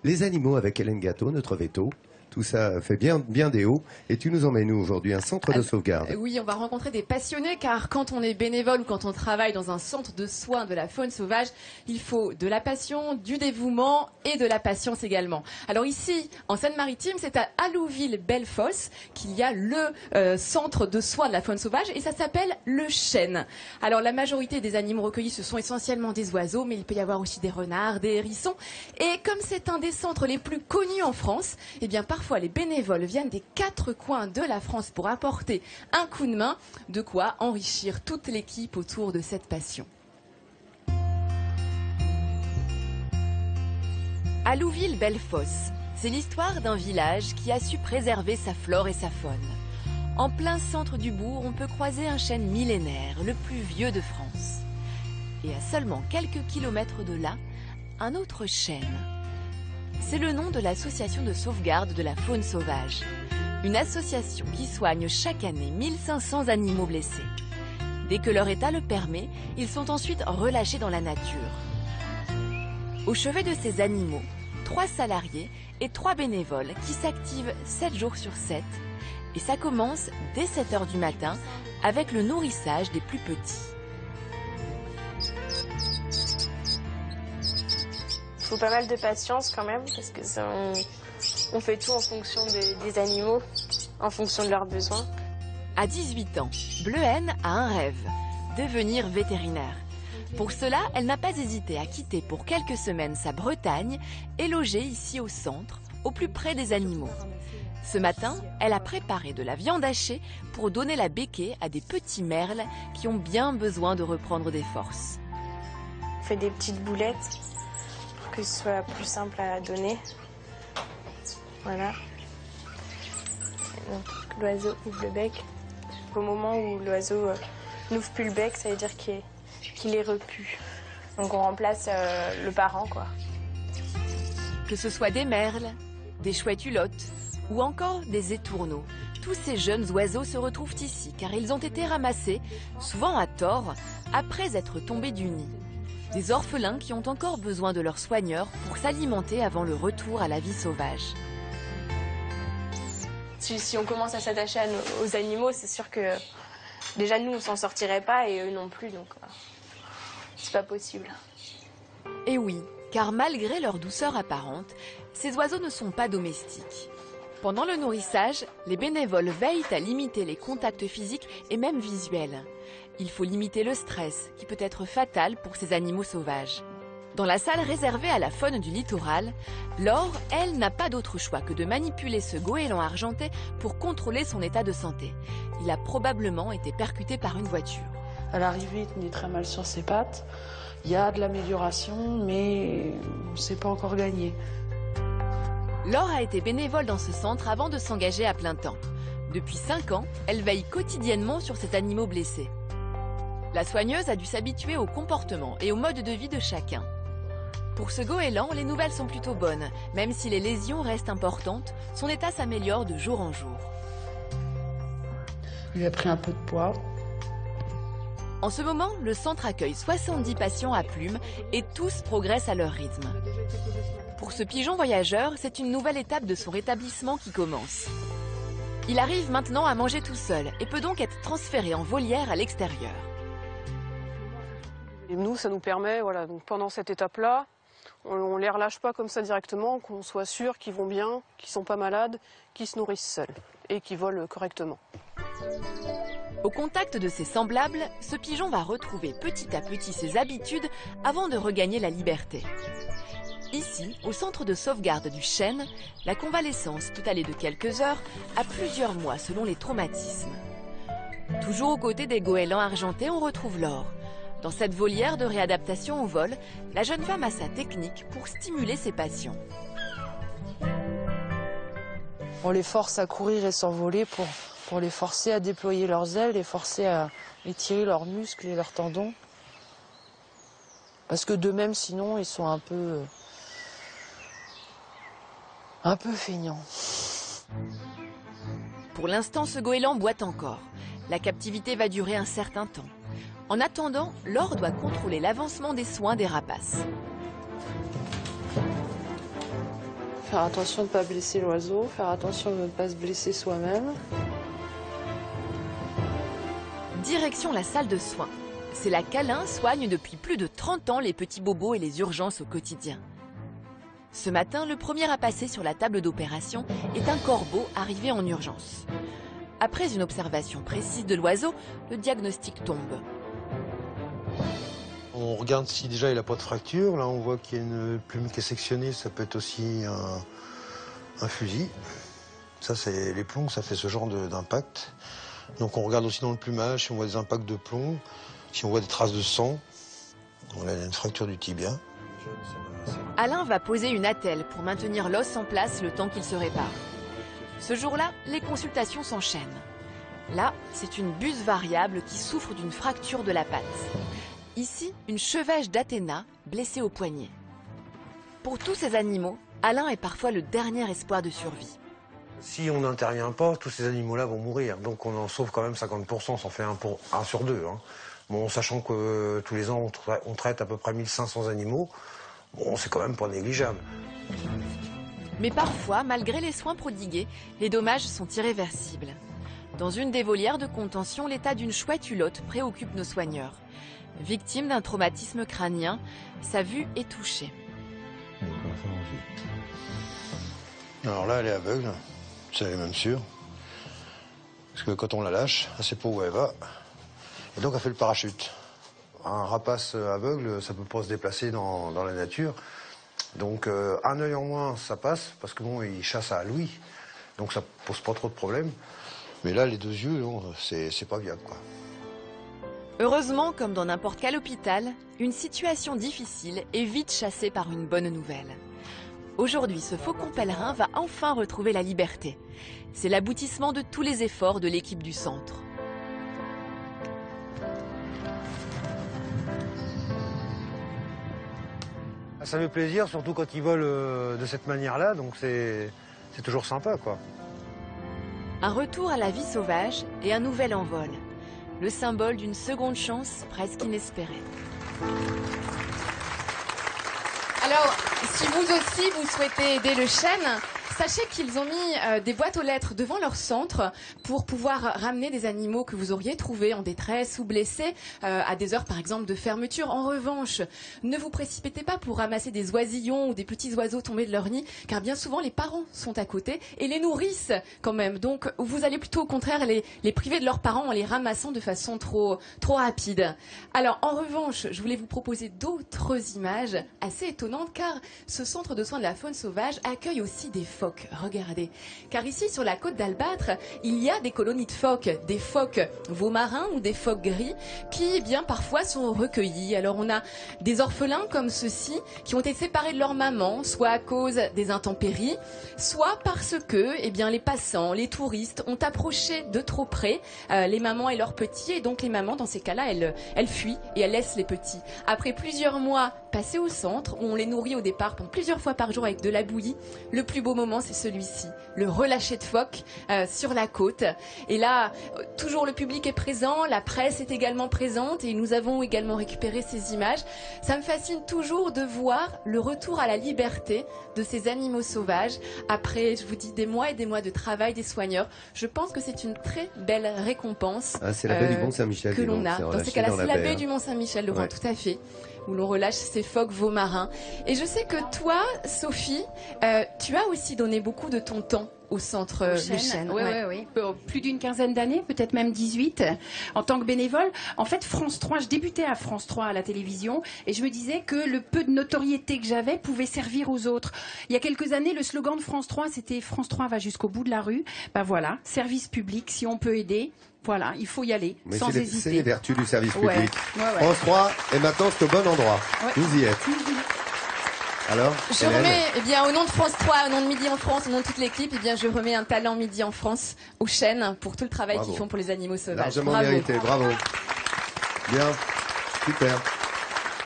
Les animaux avec Hélène Gâteau, notre veto. Tout ça fait bien des hauts. Et tu nous emmènes où aujourd'hui? Un centre de sauvegarde. Oui, on va rencontrer des passionnés car quand on est bénévole ou quand on travaille dans un centre de soins de la faune sauvage, il faut de la passion, du dévouement et de la patience également. Alors ici, en Seine-Maritime, c'est à Allouville-Bellefosse qu'il y a le centre de soins de la faune sauvage et ça s'appelle le chêne. Alors la majorité des animaux recueillis, ce sont essentiellement des oiseaux, mais il peut y avoir aussi des renards, des hérissons. Et comme c'est un des centres les plus connus en France, eh bien parfois les bénévoles viennent des 4 coins de la France pour apporter un coup de main, de quoi enrichir toute l'équipe autour de cette passion. Allouville-Bellefosse, c'est l'histoire d'un village qui a su préserver sa flore et sa faune. En plein centre du bourg, on peut croiser un chêne millénaire, le plus vieux de France. Et à seulement quelques kilomètres de là, un autre chêne. C'est le nom de l'association de sauvegarde de la faune sauvage. Une association qui soigne chaque année 1500 animaux blessés. Dès que leur état le permet, ils sont ensuite relâchés dans la nature. Au chevet de ces animaux, 3 salariés et 3 bénévoles qui s'activent 7 jours sur 7. Et ça commence dès 7 h du matin avec le nourrissage des plus petits. Il faut pas mal de patience quand même parce que on fait tout en fonction des animaux, en fonction de leurs besoins. À 18 ans, Bleuhen a un rêve, devenir vétérinaire. Pour cela, elle n'a pas hésité à quitter pour quelques semaines sa Bretagne et loger ici au centre, au plus près des animaux. Ce matin, elle a préparé de la viande hachée pour donner la béquée à des petits merles qui ont bien besoin de reprendre des forces. On fait des petites boulettes pour que ce soit plus simple à donner. Voilà. Donc, l'oiseau ouvre le bec. Au moment où l'oiseau n'ouvre plus le bec, ça veut dire qu'il est repu. Donc on remplace le parent, quoi. Que ce soit des merles, des chouettes hulottes ou encore des étourneaux, tous ces jeunes oiseaux se retrouvent ici car ils ont été ramassés, souvent à tort, après être tombés du nid. Des orphelins qui ont encore besoin de leurs soigneurs pour s'alimenter avant le retour à la vie sauvage. Si on commence à s'attacher aux animaux, c'est sûr que déjà nous on s'en sortirait pas et eux non plus, donc c'est pas possible. Et oui, car malgré leur douceur apparente, ces oiseaux ne sont pas domestiques. Pendant le nourrissage, les bénévoles veillent à limiter les contacts physiques et même visuels. Il faut limiter le stress, qui peut être fatal pour ces animaux sauvages. Dans la salle réservée à la faune du littoral, Laure, elle, n'a pas d'autre choix que de manipuler ce goéland argenté pour contrôler son état de santé. Il a probablement été percuté par une voiture. À l'arrivée, il tenait très mal sur ses pattes. Il y a de l'amélioration, mais c'est pas encore gagné. Laure a été bénévole dans ce centre avant de s'engager à plein temps. Depuis 5 ans, elle veille quotidiennement sur ces animaux blessés. La soigneuse a dû s'habituer au comportement et au mode de vie de chacun. Pour ce goéland, les nouvelles sont plutôt bonnes. Même si les lésions restent importantes, son état s'améliore de jour en jour. Il a pris un peu de poids. En ce moment, le centre accueille 70 patients à plumes et tous progressent à leur rythme. Pour ce pigeon voyageur, c'est une nouvelle étape de son rétablissement qui commence. Il arrive maintenant à manger tout seul et peut donc être transféré en volière à l'extérieur. Et nous, ça nous permet, voilà, donc pendant cette étape-là, on ne les relâche pas comme ça directement, qu'on soit sûr qu'ils vont bien, qu'ils ne sont pas malades, qu'ils se nourrissent seuls et qu'ils volent correctement. Au contact de ses semblables, ce pigeon va retrouver petit à petit ses habitudes avant de regagner la liberté. Ici, au centre de sauvegarde du chêne, la convalescence peut aller de quelques heures à plusieurs mois selon les traumatismes. Toujours aux côtés des goélands argentés, on retrouve Laure. Dans cette volière de réadaptation au vol, la jeune femme a sa technique pour stimuler ses patients. On les force à courir et s'envoler pour les forcer à déployer leurs ailes, les forcer à étirer leurs muscles et leurs tendons. Parce que d'eux-mêmes, sinon, ils sont un peu feignants. Pour l'instant, ce goéland boite encore. La captivité va durer un certain temps. En attendant, Laure doit contrôler l'avancement des soins des rapaces. Faire attention de ne pas blesser l'oiseau, faire attention de ne pas se blesser soi-même. Direction la salle de soins. C'est là qu'Alain soigne depuis plus de 30 ans les petits bobos et les urgences au quotidien. Ce matin, le premier à passer sur la table d'opération est un corbeau arrivé en urgence. Après une observation précise de l'oiseau, le diagnostic tombe. On regarde si déjà il n'a pas de fracture. Là, on voit qu'il y a une plume qui est sectionnée. Ça peut être aussi un fusil. Ça, c'est les plombs, ça fait ce genre d'impact. Donc on regarde aussi dans le plumage si on voit des impacts de plomb, si on voit des traces de sang. On a une fracture du tibia. Alain va poser une attelle pour maintenir l'os en place le temps qu'il se répare. Ce jour-là, les consultations s'enchaînent. Là, c'est une buse variable qui souffre d'une fracture de la patte. Ici, une chevêche d'Athéna blessée au poignet. Pour tous ces animaux, Alain est parfois le dernier espoir de survie. Si on n'intervient pas, tous ces animaux-là vont mourir. Donc on en sauve quand même 50%, ça en fait 1 sur 2. Hein. Bon, sachant que tous les ans, on traite à peu près 1500 animaux, bon, c'est quand même pas négligeable. Mais parfois, malgré les soins prodigués, les dommages sont irréversibles. Dans une des volières de contention, l'état d'une chouette hulotte préoccupe nos soigneurs. Victime d'un traumatisme crânien, sa vue est touchée. Alors là, elle est aveugle, c'est même sûr. Parce que quand on la lâche, elle sait pas où elle va. Et donc elle fait le parachute. Un rapace aveugle, ça peut pas se déplacer dans la nature. Donc un œil en moins, ça passe, parce que bon, il chasse à l'ouïe. Donc ça pose pas trop de problèmes. Mais là, les 2 yeux, c'est pas viable, quoi. Heureusement, comme dans n'importe quel hôpital, une situation difficile est vite chassée par une bonne nouvelle. Aujourd'hui, ce faucon pèlerin va enfin retrouver la liberté. C'est l'aboutissement de tous les efforts de l'équipe du centre. Ça fait plaisir, surtout quand ils volent de cette manière-là, donc c'est toujours sympa, quoi. Un retour à la vie sauvage et un nouvel envol. Le symbole d'une seconde chance presque inespérée. Alors, si vous aussi, vous souhaitez aider le chêne, sachez qu'ils ont mis des boîtes aux lettres devant leur centre pour pouvoir ramener des animaux que vous auriez trouvés en détresse ou blessés à des heures par exemple de fermeture. En revanche, ne vous précipitez pas pour ramasser des oisillons ou des petits oiseaux tombés de leur nid, car bien souvent les parents sont à côté et les nourrissent quand même. Donc vous allez plutôt au contraire les priver de leurs parents en les ramassant de façon trop rapide. Alors en revanche, je voulais vous proposer d'autres images assez étonnantes, car ce centre de soins de la faune sauvage accueille aussi des phoques. Regardez, car ici sur la côte d'Albâtre, il y a des colonies de phoques, des phoques veaux marins ou des phoques gris qui eh bien parfois sont recueillis. Alors on a des orphelins comme ceux-ci qui ont été séparés de leur maman, soit à cause des intempéries, soit parce que eh bien les passants, les touristes ont approché de trop près les mamans et leurs petits, et donc les mamans dans ces cas-là elles fuient et elles laissent les petits. Après plusieurs mois passés au centre où on les nourrit au départ plusieurs fois par jour avec de la bouillie, le plus beau moment c'est celui-ci, le relâcher de phoques sur la côte. Et là, toujours le public est présent, la presse est également présente et nous avons également récupéré ces images. Ça me fascine toujours de voir le retour à la liberté de ces animaux sauvages après, je vous dis, des mois et des mois de travail des soigneurs. Je pense que c'est une très belle récompense c'est la baie du Mont-Saint-Michel que l'on a. Dans ces cas-là, c'est la baie du Mont Mont-Saint-Michel, Laurent, tout à fait, où l'on relâche ces phoques veaux marins. Et je sais que toi, Sophie, tu as aussi donné beaucoup de ton temps au centre Le Chêne. Oui. Plus d'une quinzaine d'années, peut-être même 18, en tant que bénévole. En fait, France 3, je débutais à France 3 à la télévision et je me disais que le peu de notoriété que j'avais pouvait servir aux autres. Il y a quelques années, le slogan de France 3, c'était « France 3 va jusqu'au bout de la rue ». Ben voilà, service public, si on peut aider. Voilà, il faut y aller, sans hésiter. C'est les vertus du service public. Ouais. France 3, et maintenant c'est au bon endroit. Vous y êtes. Alors, je remets, eh bien, au nom de France 3, au nom de Midi en France, au nom de toute l'équipe, eh bien, je remets un talent Midi en France au chêne pour tout le travail qu'ils font pour les animaux sauvages. Largement mérité, bravo. Bien, super.